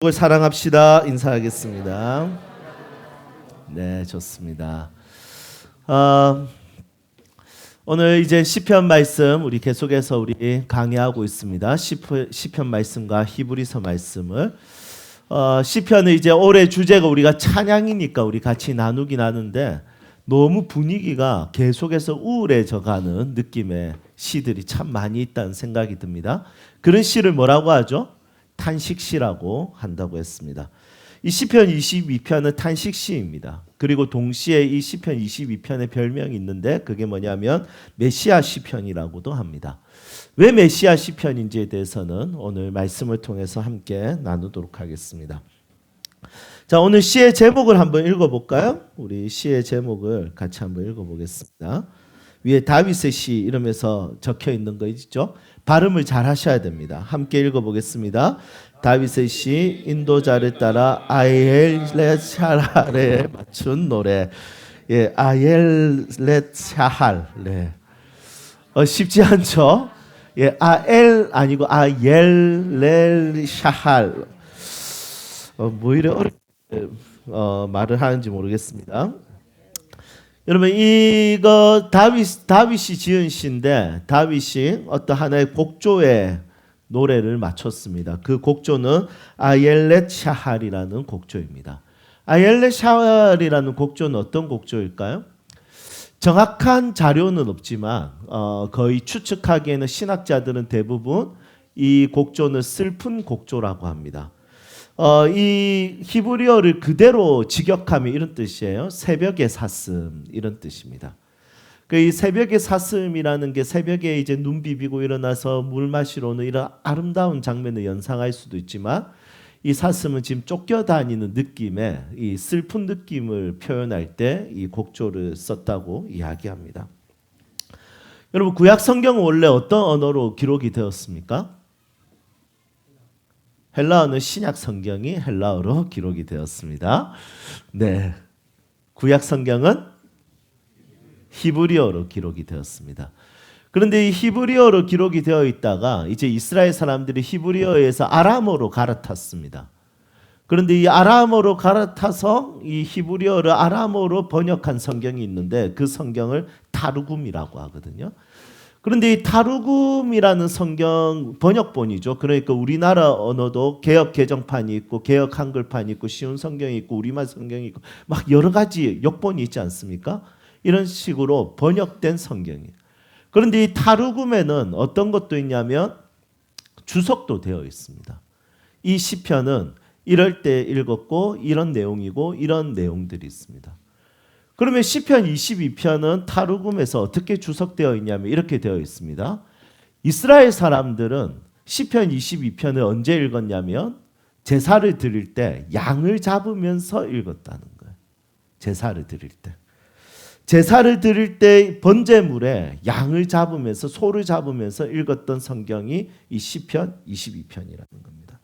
을 사랑합시다. 인사하겠습니다. 네, 좋습니다. 어, 오늘 이제 시편 말씀 우리 계속해서 우리 강의하고 있습니다. 시편 말씀과 히브리서 말씀을 시편은 이제 올해 주제가 우리가 찬양이니까 우리 같이 나누긴 하는데 너무 분위기가 계속해서 우울해져가는 느낌의 시들이 참 많이 있다는 생각이 듭니다. 그런 시를 뭐라고 하죠? 탄식시라고 한다고 했습니다. 이 시편 22편은 탄식시입니다. 그리고 동시에 이 시편 22편의 별명이 있는데 그게 뭐냐면 메시아 시편이라고도 합니다. 왜 메시아 시편인지에 대해서는 오늘 말씀을 통해서 함께 나누도록 하겠습니다. 자, 오늘 시의 제목을 한번 읽어볼까요? 우리 시의 제목을 같이 한번 읽어보겠습니다. 위에 다윗의 시 이러면서 적혀 있는 거 있죠? 발음을 잘 하셔야 됩니다. 함께 읽어보겠습니다. 다윗의 시 인도자를 따라 아엘렛 샤할에 맞춘 노래. 예, 아엘렛 샤할. 네. 쉽지 않죠? 예, 아엘 아니고 아엘렛 샤할. 뭐 이래 어렵게 말을 하는지 모르겠습니다. 여러분 이거 다윗이 지은 시인데 다윗이 어떤 하나의 곡조의 노래를 맞췄습니다. 그 곡조는 아엘렛 샤할이라는 곡조입니다. 아엘렛 샤할이라는 곡조는 어떤 곡조일까요? 정확한 자료는 없지만 거의 추측하기에는 신학자들은 대부분 이 곡조는 슬픈 곡조라고 합니다. 이 히브리어를 그대로 직역하면 이런 뜻이에요. 새벽의 사슴 이런 뜻입니다. 이 새벽의 사슴이라는 게 새벽에 이제 눈 비비고 일어나서 물 마시러 오는 이런 아름다운 장면을 연상할 수도 있지만 이 사슴은 지금 쫓겨다니는 느낌의 이 슬픈 느낌을 표현할 때 이 곡조를 썼다고 이야기합니다. 여러분 구약 성경은 원래 어떤 언어로 기록이 되었습니까? 헬라어는 신약 성경이 헬라어로 기록이 되었습니다. 네, 구약 성경은 히브리어로 기록이 되었습니다. 그런데 이 히브리어로 기록이 되어 있다가 이제 이스라엘 사람들이 히브리어에서 아람어로 갈아탔습니다. 그런데 이 아람어로 갈아타서 이 히브리어를 아람어로 번역한 성경이 있는데 그 성경을 타르굼이라고 하거든요. 그런데 이 타르굼이라는 성경 번역본이죠. 그러니까 우리나라 언어도 개역 개정판이 있고 개역 한글판이 있고 쉬운 성경이 있고 우리말 성경이 있고 막 여러 가지 역본이 있지 않습니까? 이런 식으로 번역된 성경이에요. 그런데 이 타르굼에는 어떤 것도 있냐면 주석도 되어 있습니다. 이 시편은 이럴 때 읽었고 이런 내용이고 이런 내용들이 있습니다. 그러면 시편 22편은 타르굼에서 어떻게 주석되어 있냐면 이렇게 되어 있습니다. 이스라엘 사람들은 시편 22편을 언제 읽었냐면 제사를 드릴 때 양을 잡으면서 읽었다는 거예요. 제사를 드릴 때. 제사를 드릴 때 번제물에 양을 잡으면서 소를 잡으면서 읽었던 성경이 이 시편 22편이라는 겁니다.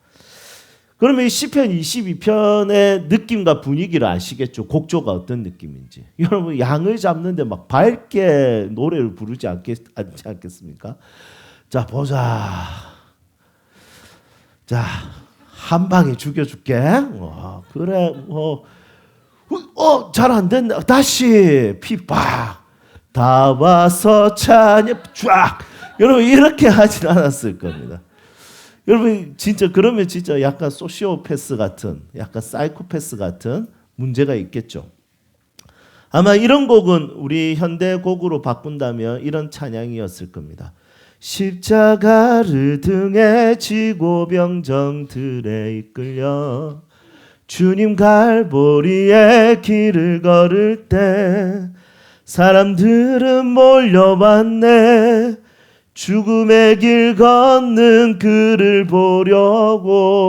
그러면 이 시편 22편의 느낌과 분위기를 아시겠죠? 곡조가 어떤 느낌인지. 여러분 양을 잡는데 막 밝게 노래를 부르지 않겠습니까? 자 보자. 자 한 방에 죽여줄게. 그래 잘 안 된다. 다시 피박 다 와서 찬양 쫙. 여러분 이렇게 하진 않았을 겁니다. 여러분 진짜 그러면 진짜 약간 소시오패스 같은 약간 사이코패스 같은 문제가 있겠죠. 아마 이런 곡은 우리 현대 곡으로 바꾼다면 이런 찬양이었을 겁니다. 십자가를 등에 지고 병정들에 이끌려 주님 갈보리의 길을 걸을 때 사람들은 몰려왔네 죽음의 길 걷는 그를 보려고.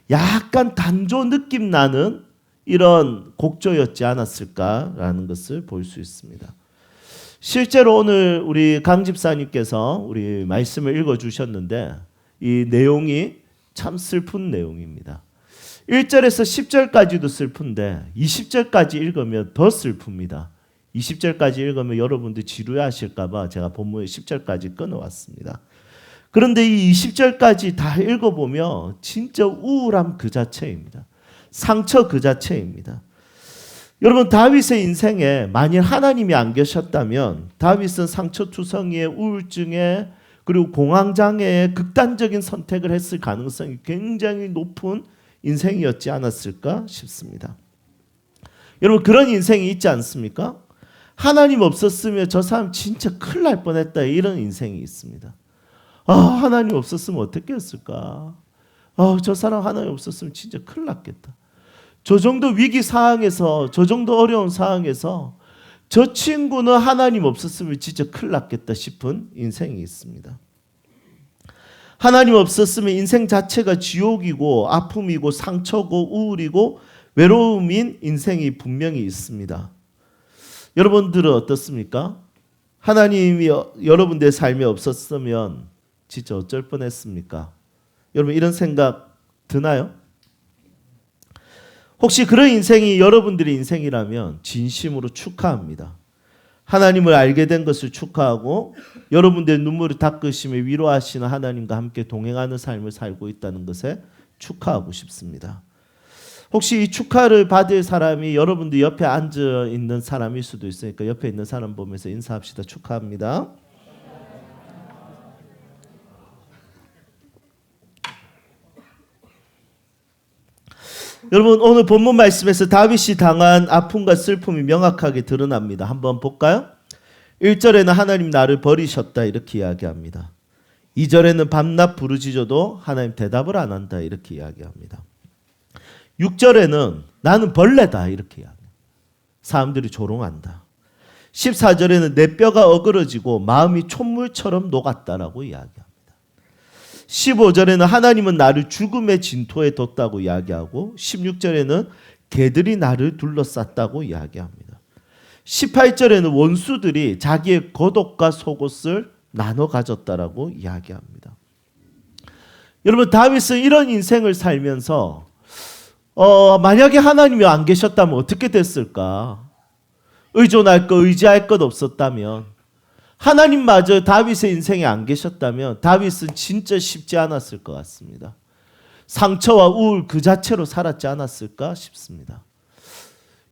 약간 단조 느낌 나는 이런 곡조였지 않았을까라는 것을 볼 수 있습니다. 실제로 오늘 우리 강 집사님께서 우리 말씀을 읽어주셨는데 이 내용이 참 슬픈 내용입니다. 1절에서 10절까지도 슬픈데 20절까지 읽으면 더 슬픕니다. 20절까지 읽으면 여러분들 지루하실까 봐 제가 본문의 10절까지 끊어왔습니다. 그런데 이 20절까지 다 읽어보면 진짜 우울함 그 자체입니다. 상처 그 자체입니다. 여러분, 다윗의 인생에 만일 하나님이 안 계셨다면 다윗은 상처투성이의 우울증에 그리고 공황장애의 극단적인 선택을 했을 가능성이 굉장히 높은 인생이었지 않았을까 싶습니다. 여러분, 그런 인생이 있지 않습니까? 하나님 없었으면 저 사람 진짜 큰일 날 뻔했다, 이런 인생이 있습니다. 하나님 없었으면 어떻게 했을까? 저 사람 하나님 없었으면 진짜 큰일 났겠다. 저 정도 위기 상황에서, 저 정도 어려운 상황에서 저 친구는 하나님 없었으면 진짜 큰일 났겠다 싶은 인생이 있습니다. 하나님 없었으면 인생 자체가 지옥이고 아픔이고 상처고 우울이고 외로움인 인생이 분명히 있습니다. 여러분들은 어떻습니까? 하나님이 여러분들의 삶에 없었으면 진짜 어쩔 뻔했습니까? 여러분, 이런 생각 드나요? 혹시 그런 인생이 여러분들의 인생이라면 진심으로 축하합니다. 하나님을 알게 된 것을 축하하고 여러분들의 눈물을 닦으시며 위로하시는 하나님과 함께 동행하는 삶을 살고 있다는 것에 축하하고 싶습니다. 혹시 이 축하를 받을 사람이 여러분들 옆에 앉아 있는 사람일 수도 있으니까 옆에 있는 사람 보면서 인사합시다. 축하합니다. 여러분, 오늘 본문 말씀에서 다윗이 당한 아픔과 슬픔이 명확하게 드러납니다. 한번 볼까요? 1절에는 하나님 나를 버리셨다, 이렇게 이야기합니다. 2절에는 밤낮 부르짖어도 하나님 대답을 안 한다, 이렇게 이야기합니다. 6절에는 나는 벌레다, 이렇게 이야기합니다. 사람들이 조롱한다. 14절에는 내 뼈가 어그러지고 마음이 촛물처럼 녹았다라고 이야기합니다. 15절에는 하나님은 나를 죽음의 진토에 뒀다고 이야기하고 16절에는 개들이 나를 둘러쌌다고 이야기합니다. 18절에는 원수들이 자기의 겉옷과 속옷을 나눠 가졌다라고 이야기합니다. 여러분, 다윗은 이런 인생을 살면서 만약에 하나님이 안 계셨다면 어떻게 됐을까? 의존할 것, 의지할 것 없었다면, 하나님마저 다윗의 인생에 안 계셨다면 다윗은 진짜 쉽지 않았을 것 같습니다. 상처와 우울 그 자체로 살았지 않았을까 싶습니다.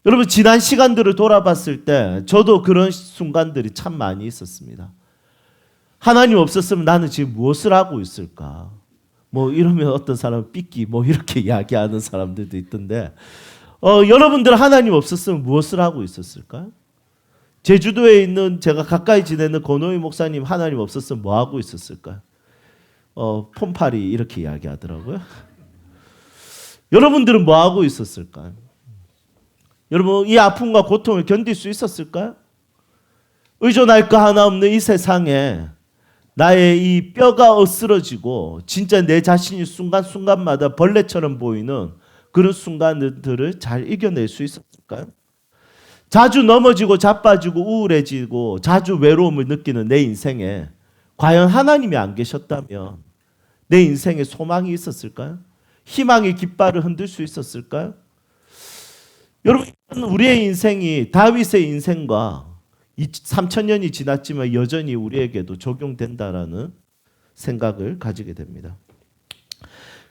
여러분, 지난 시간들을 돌아봤을 때 저도 그런 순간들이 참 많이 있었습니다. 하나님 없었으면 나는 지금 무엇을 하고 있을까? 이러면 어떤 사람은 삐끼 이렇게 이야기하는 사람들도 있던데, 여러분들 하나님 없었으면 무엇을 하고 있었을까요? 제주도에 있는 제가 가까이 지내는 권호희 목사님, 하나님 없었으면 뭐 하고 있었을까요? 폼파리 이렇게 이야기하더라고요. 여러분들은 뭐 하고 있었을까요? 여러분, 이 아픔과 고통을 견딜 수 있었을까요? 의존할 거 하나 없는 이 세상에 나의 이 뼈가 으스러지고 진짜 내 자신이 순간순간마다 벌레처럼 보이는 그런 순간들을 잘 이겨낼 수 있었을까요? 자주 넘어지고 자빠지고 우울해지고 자주 외로움을 느끼는 내 인생에 과연 하나님이 안 계셨다면 내 인생에 소망이 있었을까요? 희망의 깃발을 흔들 수 있었을까요? 여러분, 우리의 인생이 다윗의 인생과 3000년이 지났지만 여전히 우리에게도 적용된다라는 생각을 가지게 됩니다.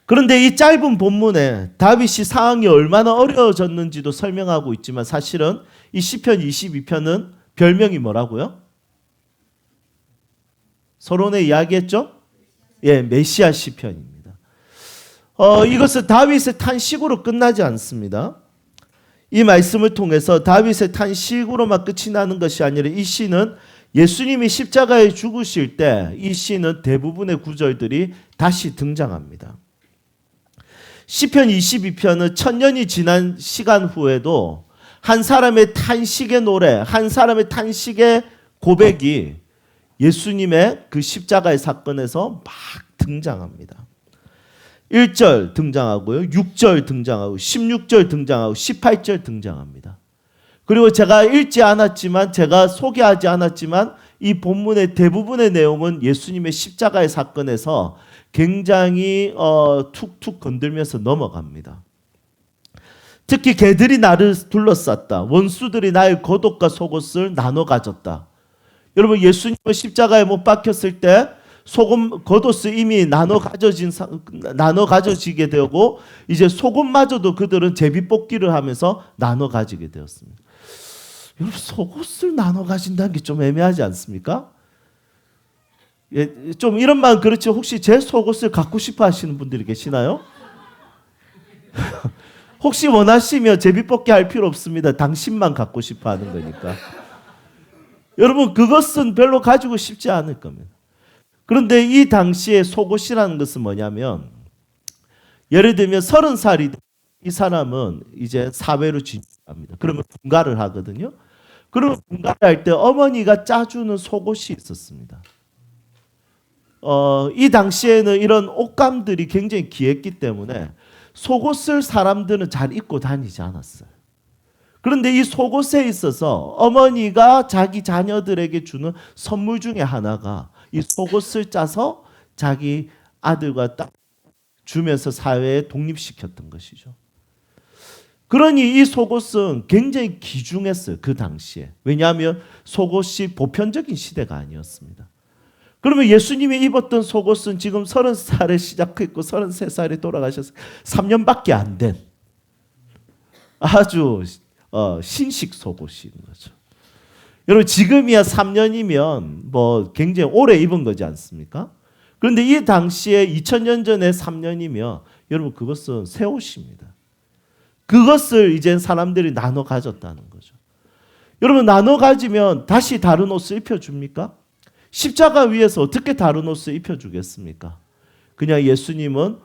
그런데 이 짧은 본문에 다윗이 상황이 얼마나 어려워졌는지도 설명하고 있지만 사실은 이 시편 22편은 별명이 뭐라고요? 서론에 이야기했죠? 예, 메시아 시편입니다. 이것은 다윗의 탄식으로 끝나지 않습니다. 이 말씀을 통해서 다윗의 탄식으로만 끝이 나는 것이 아니라 이 시는 예수님이 십자가에 죽으실 때 이 시는 대부분의 구절들이 다시 등장합니다. 시편 22편은 1000년이 지난 시간 후에도 한 사람의 탄식의 노래, 한 사람의 탄식의 고백이 예수님의 그 십자가의 사건에서 막 등장합니다. 1절 등장하고요, 6절 등장하고 16절 등장하고 18절 등장합니다. 그리고 제가 읽지 않았지만, 제가 소개하지 않았지만 이 본문의 대부분의 내용은 예수님의 십자가의 사건에서 굉장히 툭툭 건들면서 넘어갑니다. 특히 개들이 나를 둘러쌌다. 원수들이 나의 겉옷과 속옷을 나눠 가졌다. 여러분, 예수님은 십자가에 못 박혔을 때 소금 겉옷을 이미 나눠 가져지게 되고 이제 소금마저도 그들은 제비뽑기를 하면서 나눠 가지게 되었습니다. 여러분 속옷을 나눠 가진다는 게 좀 애매하지 않습니까? 예, 좀 이런 말 그렇지 혹시 제 속옷을 갖고 싶어 하시는 분들이 계시나요? 혹시 원하시면 제비뽑기 할 필요 없습니다. 당신만 갖고 싶어 하는 거니까. 여러분 그것은 별로 가지고 싶지 않을 겁니다. 그런데 이 당시에 속옷이라는 것은 뭐냐면 예를 들면 30살이 이 사람은 이제 사회로 진출합니다. 그러면 분가를 하거든요. 그러면 분가를 할 때 어머니가 짜주는 속옷이 있었습니다. 이 당시에는 이런 옷감들이 굉장히 귀했기 때문에 속옷을 사람들은 잘 입고 다니지 않았어요. 그런데 이 속옷에 있어서 어머니가 자기 자녀들에게 주는 선물 중에 하나가 이 속옷을 짜서 자기 아들과 딸 주면서 사회에 독립시켰던 것이죠. 그러니 이 속옷은 굉장히 귀중했어요. 그 당시에. 왜냐하면 속옷이 보편적인 시대가 아니었습니다. 그러면 예수님이 입었던 속옷은 지금 30살에 시작했고 33살에 돌아가셔서 3년밖에 안 된 아주 신식 속옷인 거죠. 여러분 지금이야 3년이면 뭐 굉장히 오래 입은 거지 않습니까? 그런데 이 당시에 2000년 전에 3년이면 여러분 그것은 새 옷입니다. 그것을 이제 사람들이 나눠 가졌다는 거죠. 여러분 나눠 가지면 다시 다른 옷을 입혀줍니까? 십자가 위에서 어떻게 다른 옷을 입혀주겠습니까? 그냥 예수님은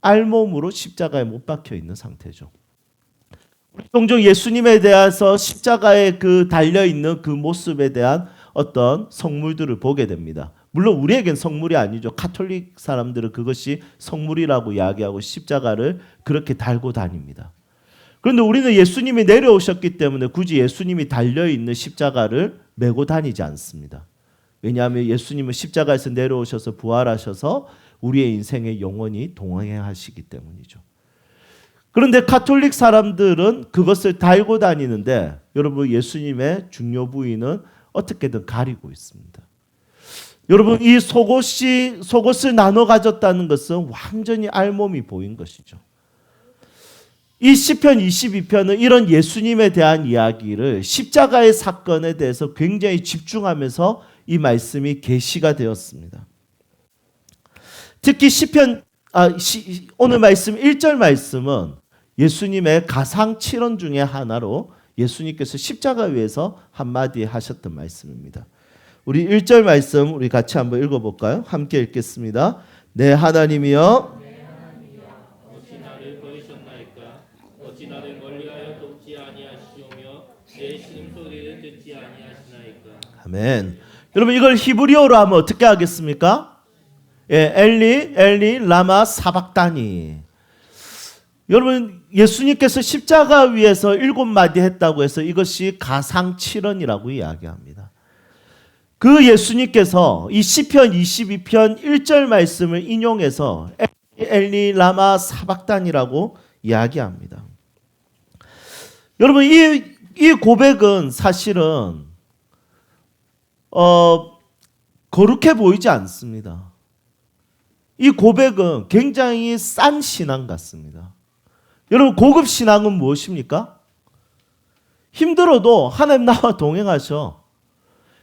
알몸으로 십자가에 못 박혀 있는 상태죠. 종종 예수님에 대해서 십자가에 그 달려있는 그 모습에 대한 어떤 성물들을 보게 됩니다. 물론 우리에겐 성물이 아니죠. 가톨릭 사람들은 그것이 성물이라고 이야기하고 십자가를 그렇게 달고 다닙니다. 그런데 우리는 예수님이 내려오셨기 때문에 굳이 예수님이 달려있는 십자가를 메고 다니지 않습니다. 왜냐하면 예수님은 십자가에서 내려오셔서 부활하셔서 우리의 인생에 영원히 동행하시기 때문이죠. 그런데 가톨릭 사람들은 그것을 달고 다니는데 여러분 예수님의 중요 부위는 어떻게든 가리고 있습니다. 여러분 이 속옷을 나눠 가졌다는 것은 완전히 알몸이 보인 것이죠. 이 시편 22편은 이런 예수님에 대한 이야기를 십자가의 사건에 대해서 굉장히 집중하면서 이 말씀이 계시가 되었습니다. 특히 오늘 말씀 1절 말씀은 예수님의 가상 7언 중에 하나로 예수님께서 십자가 위에서 한마디 하셨던 말씀입니다. 우리 1절 말씀 우리 같이 한번 읽어볼까요? 함께 읽겠습니다. 내 하나님이여 어찌 나를 버리셨나이까? 어찌 나를 멀리하여 돕지 아니하시오며 내 신음소리를 듣지 아니하시나이까? 아멘. 여러분 이걸 히브리어로 하면 어떻게 하겠습니까? 예, 엘리 라마 사박다니. 여러분 예수님께서 십자가 위에서 7마디 했다고 해서 이것이 가상 7언이라고 이야기합니다. 그 예수님께서 이 시편 22편 1절 말씀을 인용해서 엘리 라마 사박단이라고 이야기합니다. 여러분 이 고백은 사실은 거룩해 보이지 않습니다. 이 고백은 굉장히 싼 신앙 같습니다. 여러분 고급 신앙은 무엇입니까? 힘들어도 하나님 나와 동행하셔.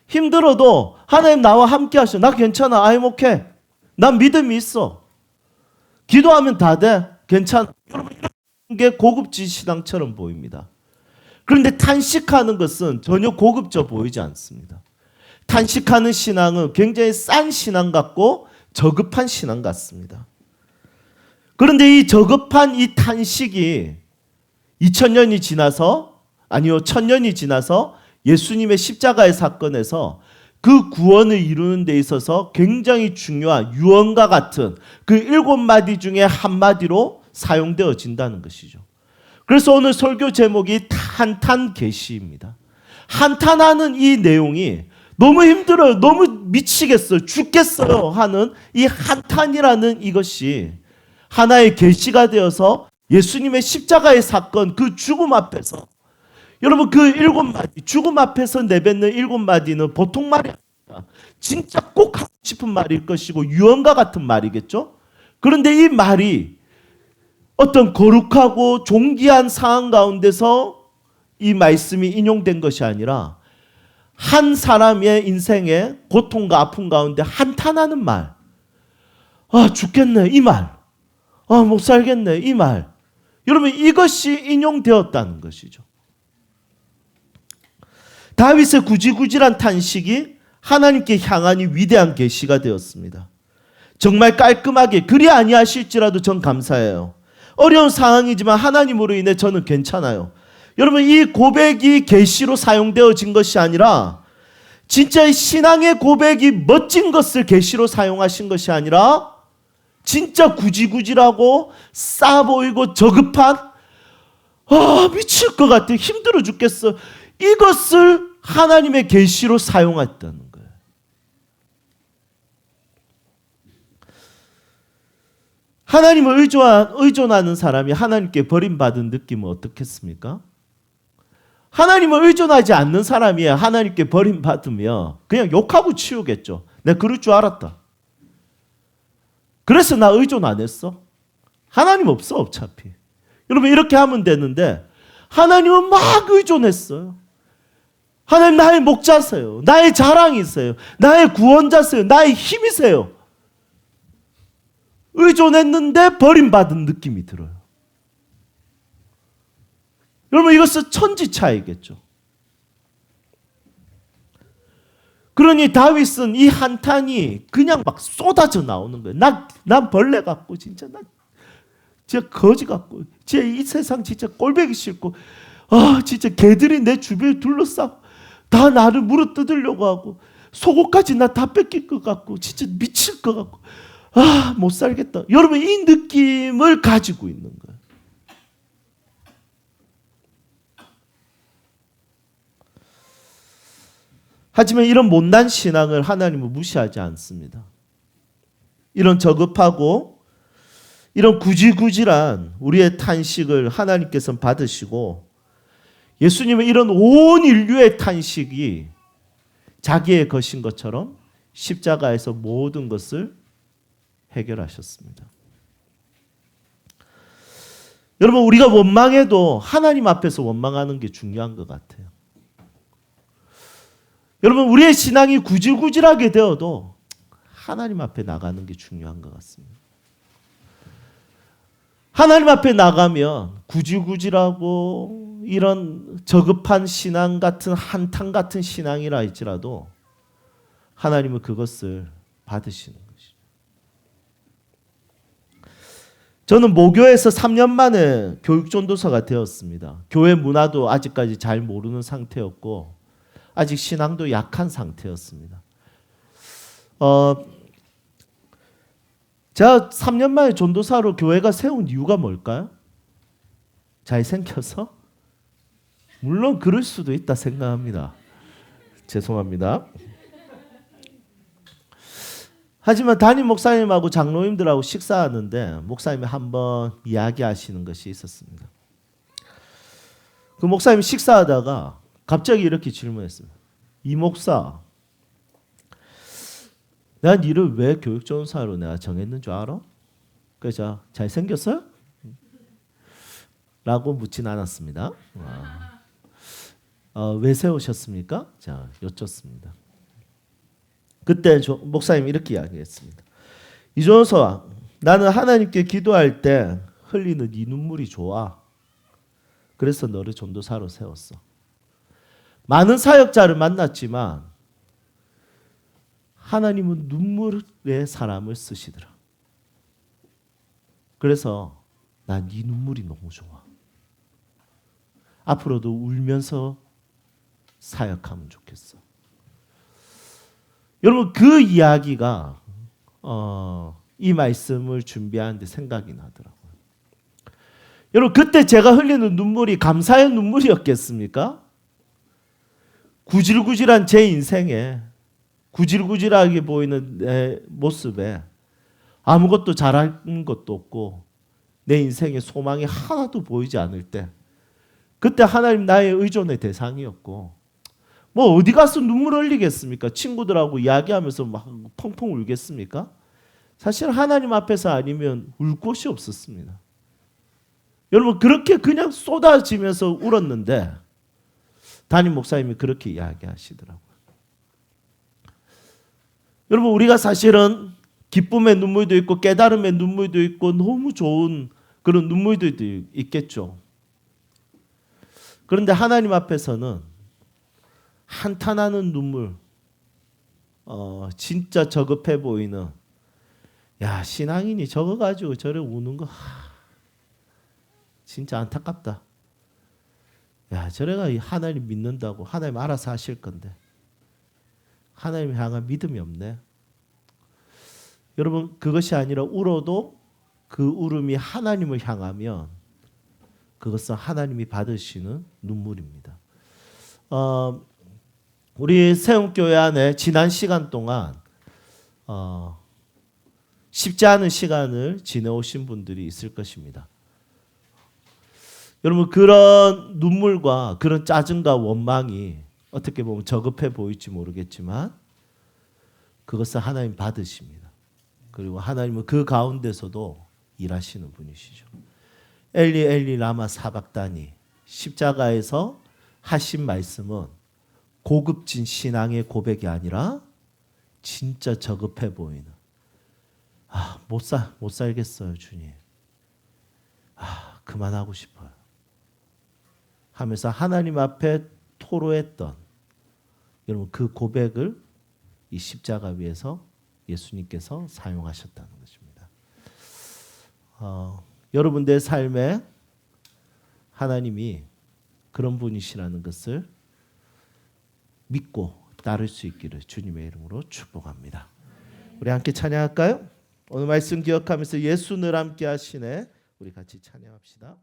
힘들어도 하나님 나와 함께 하셔. 나 괜찮아. I'm okay. 난 믿음이 있어. 기도하면 다 돼. 괜찮아. 여러분 이런 게 고급진 신앙처럼 보입니다. 그런데 탄식하는 것은 전혀 고급져 보이지 않습니다. 탄식하는 신앙은 굉장히 싼 신앙 같고 저급한 신앙 같습니다. 그런데 이 저급한 이 탄식이 2000년이 지나서 아니요 1000년이 지나서 예수님의 십자가의 사건에서 그 구원을 이루는 데 있어서 굉장히 중요한 유언과 같은 그 7마디 중에 한마디로 사용되어진다는 것이죠. 그래서 오늘 설교 제목이 한탄 계시입니다. 한탄하는 이 내용이 너무 힘들어요. 너무 미치겠어요. 죽겠어요. 하는 이 한탄이라는 이것이 하나의 계시가 되어서 예수님의 십자가의 사건 그 죽음 앞에서 여러분 그 7마디 죽음 앞에서 내뱉는 7마디는 보통 말이 아닙니다. 것입니다. 진짜 꼭 하고 싶은 말일 것이고 유언과 같은 말이겠죠. 그런데 이 말이 어떤 거룩하고 존귀한 상황 가운데서 이 말씀이 인용된 것이 아니라 한 사람의 인생의 고통과 아픔 가운데 한탄하는 말, 아 죽겠네 이 말, 아 못 살겠네 이 말, 여러분 이것이 인용되었다는 것이죠. 다윗의 구질구질한 탄식이 하나님께 향한 이 위대한 계시가 되었습니다. 정말 깔끔하게 그리 아니하실지라도 전 감사해요. 어려운 상황이지만 하나님으로 인해 저는 괜찮아요. 여러분 이 고백이 계시로 사용되어진 것이 아니라 진짜 신앙의 고백이 멋진 것을 계시로 사용하신 것이 아니라 진짜 구질구질하고 싸 보이고 저급한 미칠 것 같아 힘들어 죽겠어 이것을 하나님의 계시로 사용했다는 거예요. 하나님을 의존하는 사람이 하나님께 버림받은 느낌은 어떻겠습니까? 하나님을 의존하지 않는 사람이 하나님께 버림받으면 그냥 욕하고 치우겠죠. 내가 그럴 줄 알았다. 그래서 나 의존 안 했어. 하나님 없어 어차피. 여러분 이렇게 하면 되는데 하나님은 막 의존했어요. 하나님 나의 목자세요. 나의 자랑이세요. 나의 구원자세요. 나의 힘이세요. 의존했는데 버림받은 느낌이 들어요. 여러분 이것은 천지차이겠죠. 그러니 다윗은 이 한탄이 그냥 막 쏟아져 나오는 거예요. 난 벌레 같고 진짜 거지 같고 진짜 이 세상 진짜 꼴보기 싫고 진짜 개들이 내 주변에 둘러싸고 다 나를 물어뜯으려고 하고 속옷까지 나 다 뺏길 것 같고 진짜 미칠 것 같고 못 살겠다. 여러분 이 느낌을 가지고 있는 거예요. 하지만 이런 못난 신앙을 하나님은 무시하지 않습니다. 이런 저급하고 이런 구질구질한 우리의 탄식을 하나님께서는 받으시고 예수님은 이런 온 인류의 탄식이 자기의 것인 것처럼 십자가에서 모든 것을 해결하셨습니다. 여러분 우리가 원망해도 하나님 앞에서 원망하는 게 중요한 것 같아요. 여러분 우리의 신앙이 구질구질하게 되어도 하나님 앞에 나가는 게 중요한 것 같습니다. 하나님 앞에 나가면 구질구질하고 이런 저급한 신앙 같은 한탄 같은 신앙이라 할지라도 하나님은 그것을 받으시는 것이죠. 저는 모교에서 3년 만에 교육전도사가 되었습니다. 교회 문화도 아직까지 잘 모르는 상태였고 아직 신앙도 약한 상태였습니다. 제가 3년 만에 전도사로 교회가 세운 이유가 뭘까요? 잘생겨서? 물론 그럴 수도 있다 생각합니다. 죄송합니다. 하지만 담임 목사님하고 장로님들하고 식사하는데 목사님이 한번 이야기하시는 것이 있었습니다. 그 목사님이 식사하다가 갑자기 이렇게 질문했습니다. 이 목사, 내가 니를 왜 교육전도사로 내가 정했는 줄 알아? 그래서 잘생겼어요? 라고 묻진 않았습니다. 왜 세우셨습니까? 자, 여쭙습니다. 그때 목사님이 이렇게 이야기했습니다. 이전도사, 나는 하나님께 기도할 때 흘리는 이 눈물이 좋아. 그래서 너를 전도사로 세웠어. 많은 사역자를 만났지만 하나님은 눈물의 사람을 쓰시더라. 그래서 난 네 눈물이 너무 좋아. 앞으로도 울면서 사역하면 좋겠어. 여러분 그 이야기가 이 말씀을 준비하는데 생각이 나더라고요. 여러분 그때 제가 흘리는 눈물이 감사의 눈물이었겠습니까? 구질구질한 제 인생에 구질구질하게 보이는 내 모습에 아무것도 잘하는 것도 없고 내 인생에 소망이 하나도 보이지 않을 때 그때 하나님 나의 의존의 대상이었고 뭐 어디 가서 눈물 흘리겠습니까? 친구들하고 이야기하면서 막 펑펑 울겠습니까? 사실 하나님 앞에서 아니면 울 곳이 없었습니다. 여러분 그렇게 그냥 쏟아지면서 울었는데 담임 목사님이 그렇게 이야기하시더라고요. 여러분 우리가 사실은 기쁨의 눈물도 있고 깨달음의 눈물도 있고 너무 좋은 그런 눈물들도 있겠죠. 그런데 하나님 앞에서는 한탄하는 눈물, 진짜 저급해 보이는, 야 신앙인이 저거 가지고 저래 우는 거 진짜 안타깝다. 야 저래가 하나님 믿는다고 하나님 알아서 하실 건데 하나님 향한 믿음이 없네. 여러분 그것이 아니라 울어도 그 울음이 하나님을 향하면 그것은 하나님이 받으시는 눈물입니다. 우리 세움교회 안에 지난 시간 동안 쉽지 않은 시간을 지내오신 분들이 있을 것입니다. 여러분 그런 눈물과 그런 짜증과 원망이 어떻게 보면 저급해 보일지 모르겠지만 그것은 하나님 받으십니다. 그리고 하나님은 그 가운데서도 일하시는 분이시죠. 엘리 엘리 라마 사박다니 십자가에서 하신 말씀은 고급진 신앙의 고백이 아니라 진짜 저급해 보이는 못 살겠어요 주님. 그만하고 싶어요 하면서 하나님 앞에 토로했던 여러분 그 고백을 이 십자가 위에서 예수님께서 사용하셨다는 것입니다. 여러분들의 삶에 하나님이 그런 분이시라는 것을 믿고 따를 수 있기를 주님의 이름으로 축복합니다. 우리 함께 찬양할까요? 오늘 말씀 기억하면서 예수 늘 함께 하시네. 우리 같이 찬양합시다.